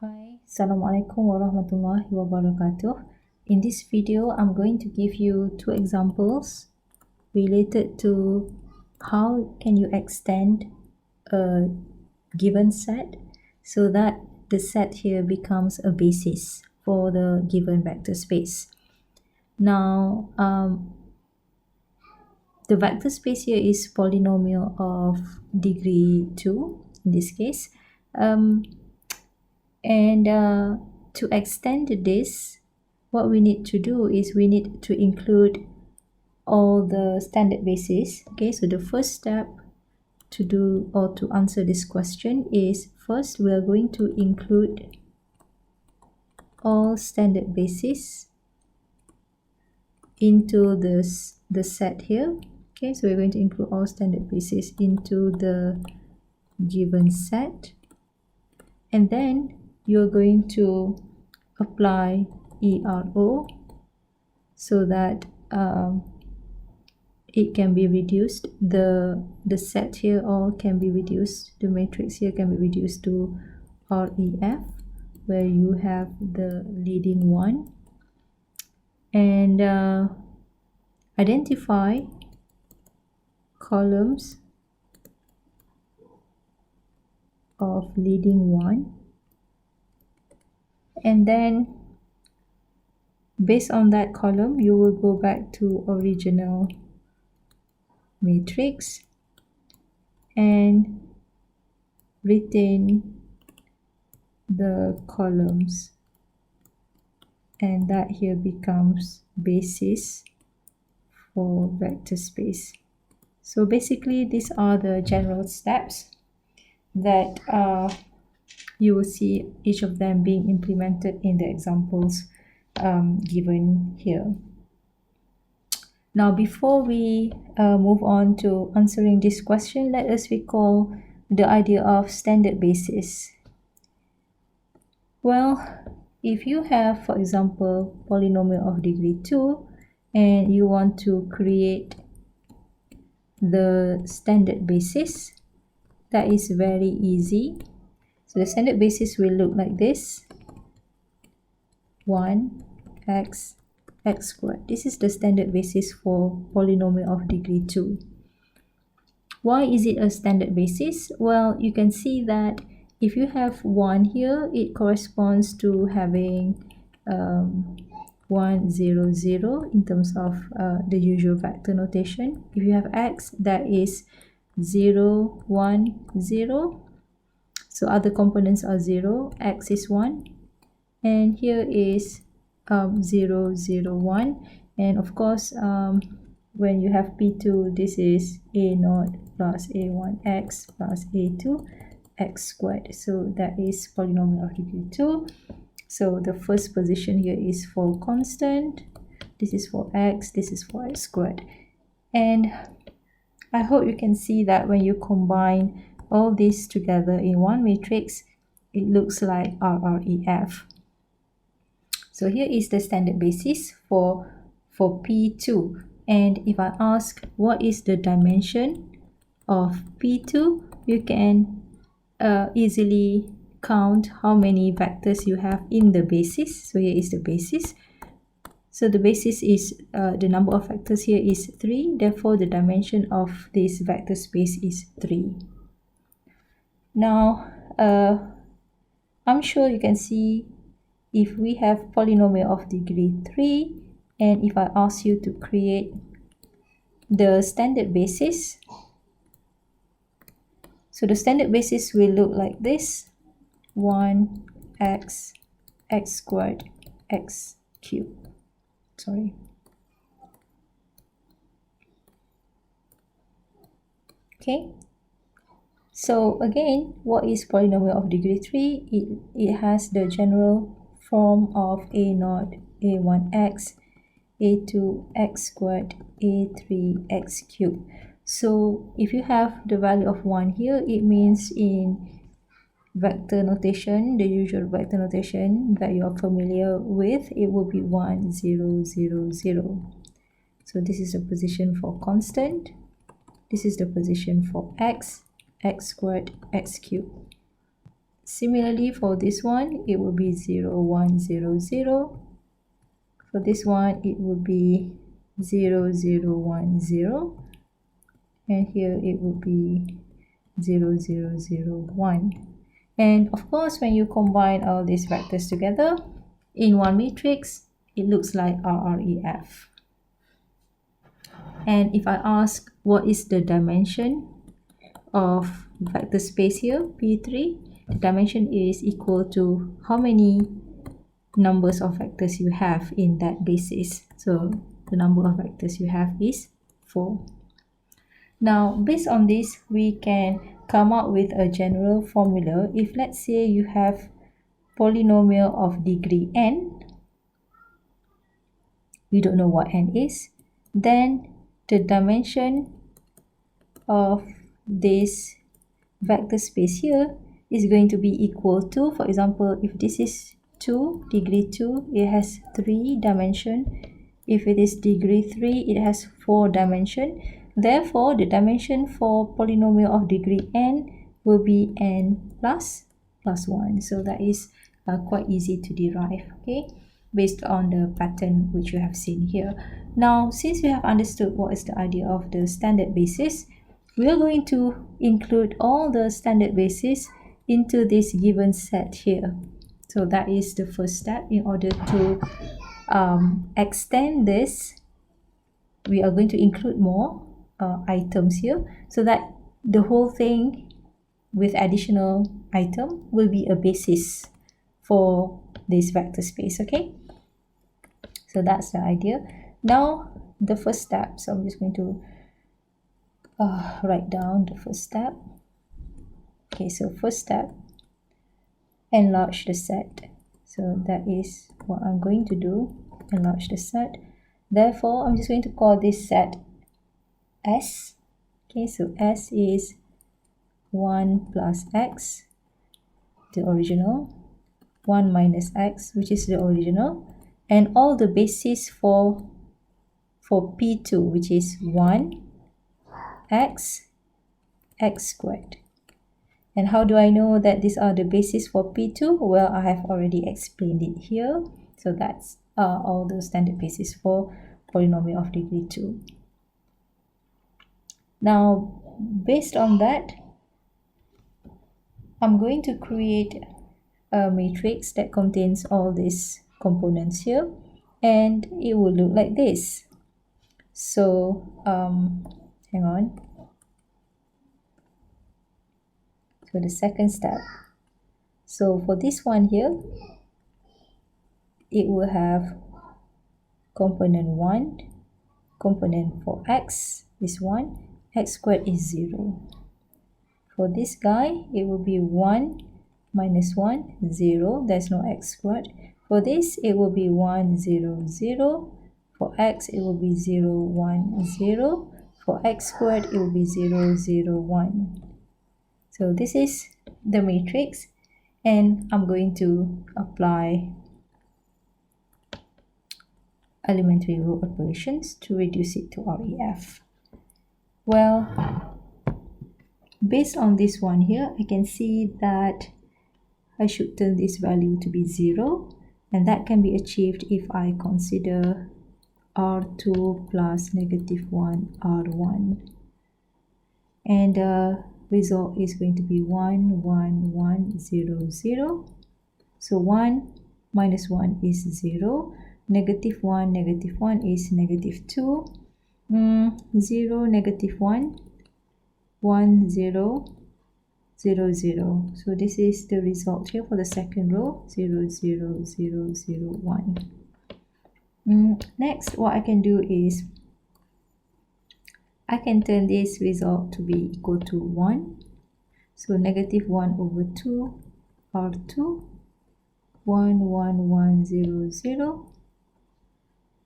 Hi, Assalamualaikum warahmatullahi wabarakatuh. In this video, I'm going to give you two examples related to how can you extend a given set so that the set here becomes a basis for the given vector space. Now, the vector space here is polynomial of degree 2 in this case. To extend this, what we need to do is we need to include all the standard bases. Okay, so the first step to do or to answer this question is first we are going to include all standard bases into the set here. Okay, so we're going to include all standard bases into the given set, and then you're going to apply ERO so that it can be reduced. The set here all can be reduced. The matrix here can be reduced to REF, where you have the leading one, and identify columns of leading one, and then based on that column you will go back to original matrix and retain the columns, and that here becomes basis for vector space. So basically these are the general steps that you will see each of them being implemented in the examples given here. Now, before we move on to answering this question, let us recall the idea of standard basis. Well, if you have, for example, polynomial of degree 2 and you want to create the standard basis, that is very easy. So the standard basis will look like this: 1x squared. This is the standard basis for polynomial of degree 2. Why is it a standard basis? Well, you can see that if you have 1 here, it corresponds to having 1, 0, 0 in terms of the usual vector notation. If you have x, that is 0, 1, 0. So other components are 0, x is 1, and here is 0, 0, 1. And of course, when you have P2, this is A0 plus A1x plus A2 x squared. So that is polynomial of degree 2. So the first position here is for constant. This is for x, this is for x squared. And I hope you can see that when you combine all these together in one matrix, it looks like RREF. So here is the standard basis for P2. And if I ask what is the dimension of P2, you can easily count how many vectors you have in the basis. So here is the basis. So the basis is the number of vectors here is 3. Therefore, the dimension of this vector space is 3. Now, I'm sure you can see if we have polynomial of degree 3, and if I ask you to create the standard basis, so the standard basis will look like this: 1x squared x cubed. Sorry. Okay. So again, what is polynomial of degree 3? It has the general form of A0, A1x, A2 x squared, A3 x cubed. So if you have the value of 1 here, it means in vector notation, the usual vector notation that you are familiar with, it will be 1, 0, 0, 0. So this is the position for constant. This is the position for x squared, x cubed. Similarly, for this one, it will be 0, 1, 0, 0. For this one, it will be 0, 0, 1, 0. And here it will be 0, 0, 0, 1. And of course, when you combine all these vectors together in one matrix, it looks like RREF. And if I ask what is the dimension of vector space here, P3, the dimension is equal to how many numbers of vectors you have in that basis. So the number of vectors you have is 4. Now, based on this, we can come up with a general formula. If let's say you have polynomial of degree n, we don't know what n is, then the dimension of this vector space here is going to be equal to, for example, if this is 2, degree 2, it has 3 dimension. If it is degree 3, it has 4 dimension. Therefore, the dimension for polynomial of degree n will be n plus 1. So that is quite easy to derive, okay, based on the pattern which you have seen here. Now, since you have understood what is the idea of the standard basis, we are going to include all the standard basis into this given set here. So that is the first step. In order to extend this, we are going to include more items here so that the whole thing with additional item will be a basis for this vector space, okay? So that's the idea. Now, the first step. So I'm just going to write down the first step. Okay, so first step, enlarge the set. So that is what I'm going to do, enlarge the set. Therefore, I'm just going to call this set S. Okay, so S is 1 plus x, the original, 1 minus x, which is the original, and all the basis for P2, which is 1, x, x squared. And how do I know that these are the basis for P2? Well, I have already explained it here. So that's all the standard basis for polynomial of degree 2. Now, based on that, I'm going to create a matrix that contains all these components here, and it will look like this. So, hang on. So the second step. So for this one here, it will have component 1, component for x is 1, x squared is 0. For this guy, it will be 1 minus 1, 0, there's no x squared. For this, it will be 1, 0, 0. For x, it will be 0, 1, 0. For x squared, it will be 0, 0, 1. So this is the matrix, and I'm going to apply elementary row operations to reduce it to REF. Well, based on this one here, I can see that I should turn this value to be 0, and that can be achieved if I consider R2 plus negative 1 R1. And the result is going to be 1, 1, 1, 0, 0. So 1 minus 1 is 0. Negative 1 is negative 2. 0, negative 1, 1, 0, 0, 0. So this is the result here for the second row, 0, 0, 0, 0, 1. Next, what I can do is I can turn this result to be equal to 1. So negative 1 over 2 R2, 1, 1, 1, 0, 0,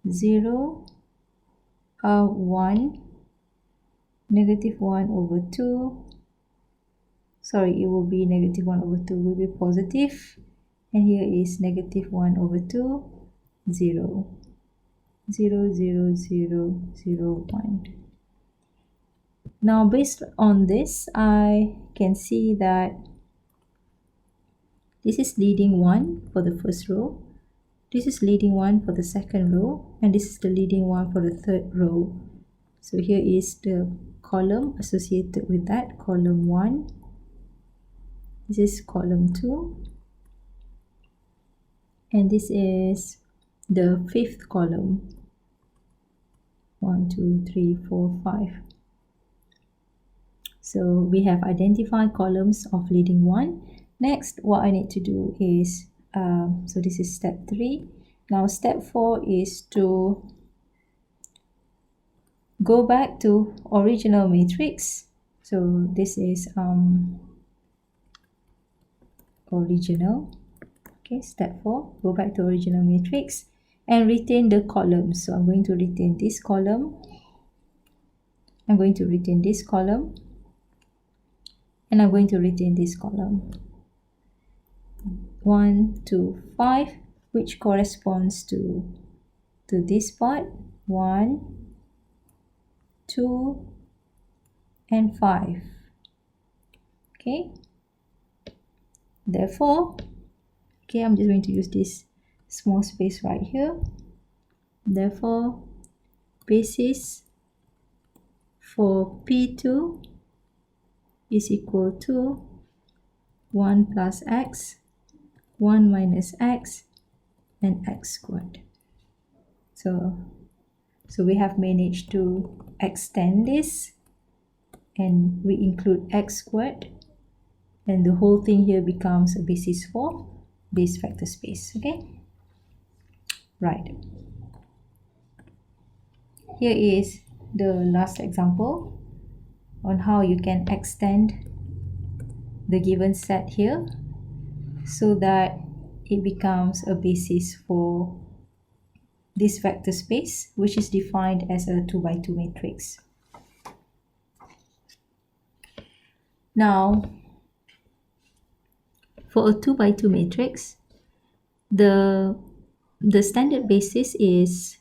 0, 1, negative 1 over 2, sorry, it will be negative 1 over 2 will be positive, and here is negative 1 over 2, 0, 0, 0, 0, 0, 1. Now, based on this, I can see that This is leading 1 for the first row. This is leading 1 for the second row. And this is the leading 1 for the third row. So here is the column associated with that, column 1. This is column 2. And this is the fifth column. 1, 2, 3, 4, 5. So we have identified columns of leading 1. Next, what I need to do is, so this is step 3. Now step 4 is to go back to original matrix. So this is original. Okay, step 4, go back to original matrix and retain the columns. So I'm going to retain this column. I'm going to retain this column. And I'm going to retain this column. 1, 2, 5, which corresponds to this part. 1, 2, and 5. Okay. Therefore, okay, I'm just going to use this small space right here. Therefore, basis for P2 is equal to 1 plus x, 1 minus x, and x squared. So we have managed to extend this, and we include x squared, and the whole thing here becomes a basis for this vector space. Okay, right. Here is the last example on how you can extend the given set here so that it becomes a basis for this vector space, which is defined as a 2 by 2 matrix. Now, for a 2 by 2 matrix, the standard basis is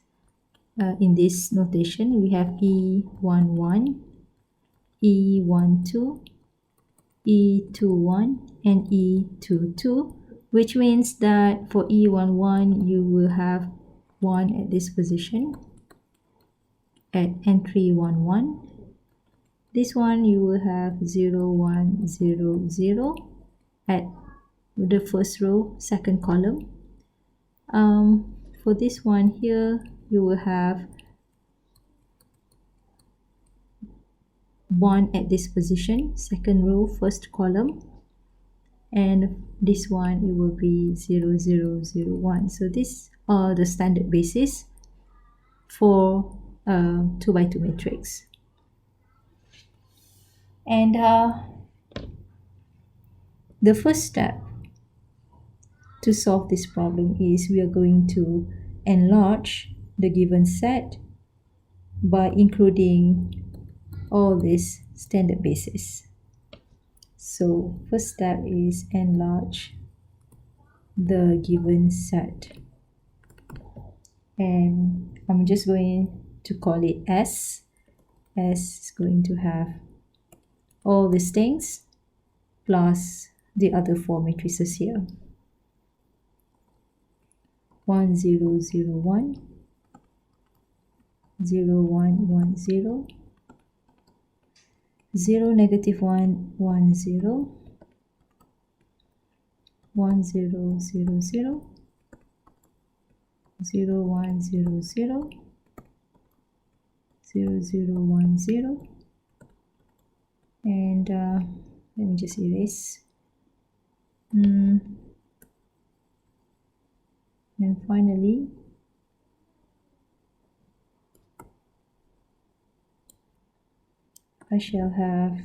in this notation. We have E11, E12, E21, and E22, which means that for E11 you will have 1 at this position at entry 1, 1. This one you will have 0, 1, 0, 0 at the first row, second column. For this one here, you will have 1 at this position, second row, first column. And this one, it will be 0, 0, 0, 1. So these are the standard basis for 2 by 2 matrix. And the first step to solve this problem is we are going to enlarge the given set by including all these standard bases. So first step is enlarge the given set, and I'm just going to call it S. S is going to have all these things plus the other 4 matrices here. 1, 0, 0, 1, 0, 1, 1, 0, 0, negative 1, 1, 0, 1, 0, 0, 0, 0, 1, 0, 0, 0, 0, 1, 0, and let me just erase. And finally, I shall have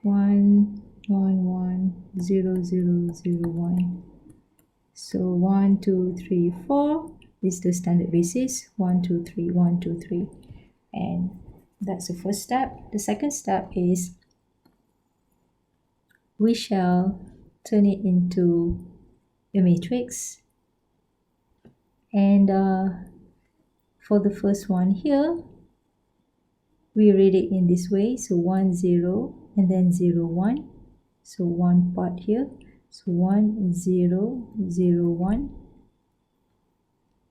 1, 1, 1, 0, 0, 0, 1. So 1, 2, 3, 4 is the standard basis. 1, 2, 3, 1, 2, 3. And that's the first step. The second step is we shall turn it into a matrix. And for the first one here, we read it in this way. So 1, 0, and then 0, 1. So one part here. So 1 0 0 1.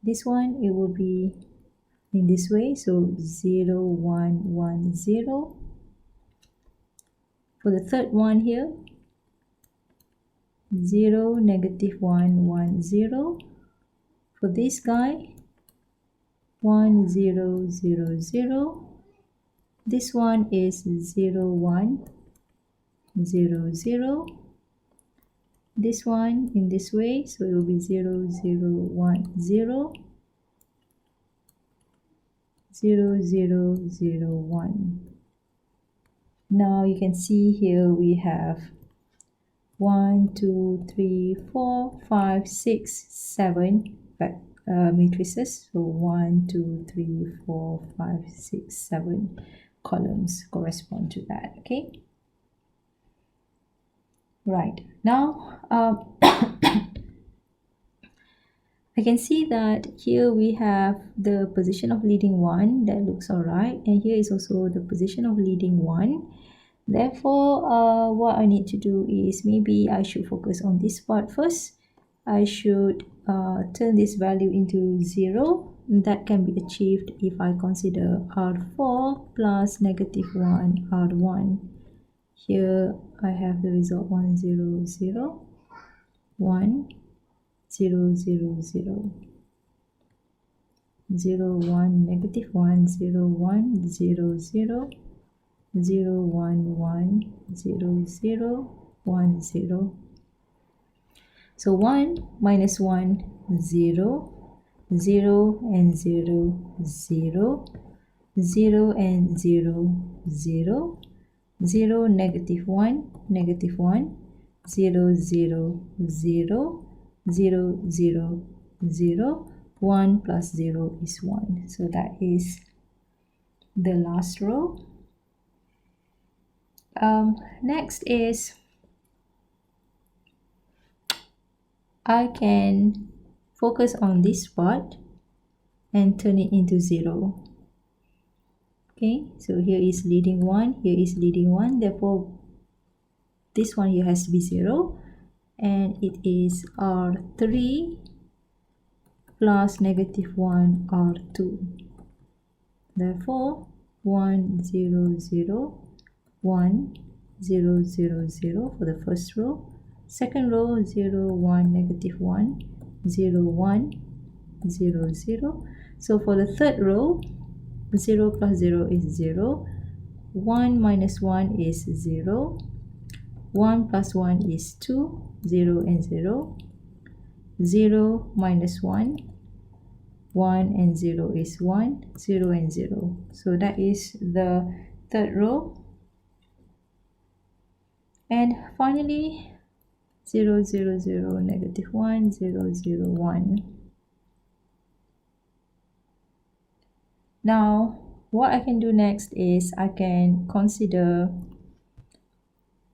This one it will be in this way, so 0 1 1 0. For the third one here, 0 negative 1 1 0. For this guy, 1 0 0 0. This one is 0 1 0 0. This one in this way, so it will be 0 0 1 0 0 0 0 1. Now you can see here we have 1 2 3 4 5 6 7 matrices. So 1 2 3 4 5 6 7 columns correspond to that. Okay, right. Now I can see that here we have the position of leading one, that looks alright, and here is also the position of leading one. Therefore, what I need to do is maybe I should focus on this part first. I should turn this value into 0. That can be achieved if I consider R4 plus negative 1 R1. Here I have the result 1 0 0 1 0 0 0 0 1 negative 1 0 1 0 0 0 1 1 0 0 1 0. So 1 minus 1 0 0 and 0 0 0 and 0 0 0 negative 1 negative 1 0 0 0 0 0 0 1 plus 0 is 1. So that is the last row. Next is I can focus on this part and turn it into 0. Okay, so here is leading 1, here is leading 1, therefore this one here has to be 0, and it is R3 plus negative 1 R2. Therefore 1 0 0 1 0 0 0 for the first row. Second row 0 1 negative 1 0 1 0 0. So for the third row, 0 plus 0 is 0, 1 minus 1 is 0, 1 plus 1 is 2, 0 and 0, 0 minus 1, 1 and 0 is 1, 0 and 0. So that is the third row. And finally 0 0 0 negative 1 0 0 1. Now what I can do next is I can consider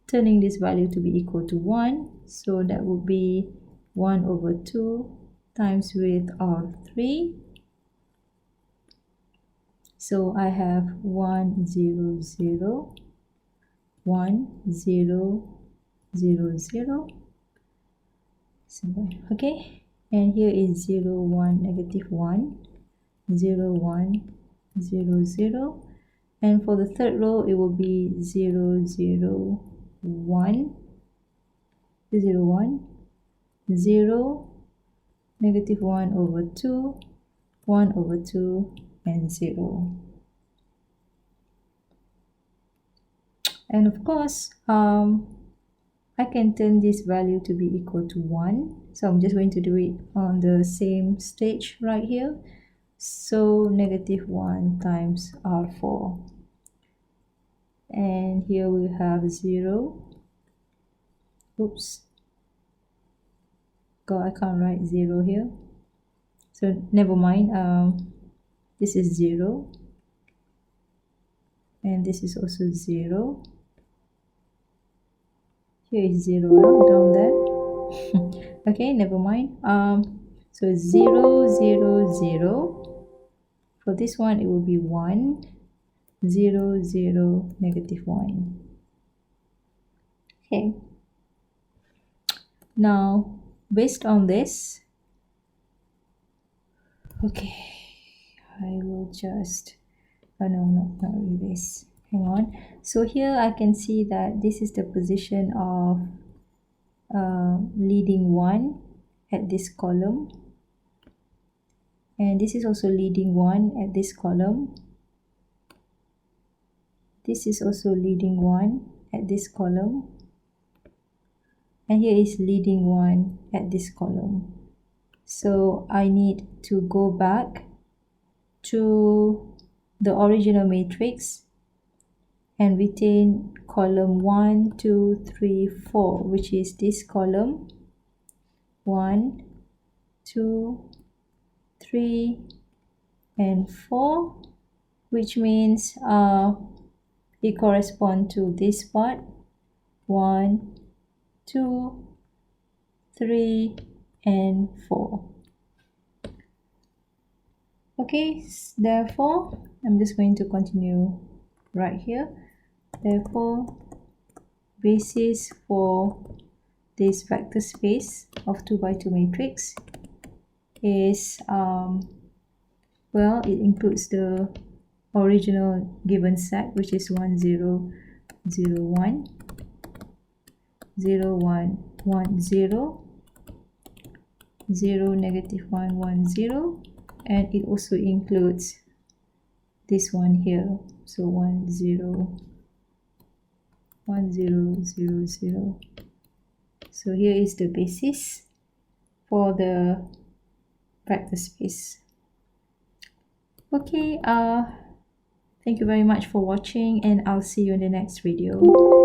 turning this value to be equal to 1. So that would be 1 over 2 times with R3. So I have 1 0 0 1 0 0 0. Okay, and here is 0 1 negative 1 0 1 0 0, and for the third row it will be 0 0 1 0 1 0 negative 1 over 2 1 over 2 and 0. And of course I can turn this value to be equal to 1, so I'm just going to do it on the same stage right here. So negative 1 times R4, and here we have 0. Oops, God, I can't write 0 here, so never mind. This is 0, and this is also 0. Here is 0 down there. Okay, never mind. So 0 0 0. For this one it will be 1 0 0 negative 1. Okay, Now, based on this, okay, I will just, oh no, not really this. Hang on. So here I can see that this is the position of leading 1 at this column, and this is also leading 1 at this column. This is also leading 1 at this column, and here is leading 1 at this column. So I need to go back to the original matrix and retain column 1, 2, 3, 4, which is this column 1, 2, 3, and 4, which means it corresponds to this part 1, 2, 3, and 4. Okay, therefore I'm just going to continue right here. Therefore, basis for this vector space of 2 by 2 matrix is well, it includes the original given set, which is 1 0 0 1 0 1 1 0 0 negative 1 1 0, and it also includes this one here, so 1 0 1 0 0 0. So here is the basis for the vector space. Okay, thank you very much for watching, and I'll see you in the next video.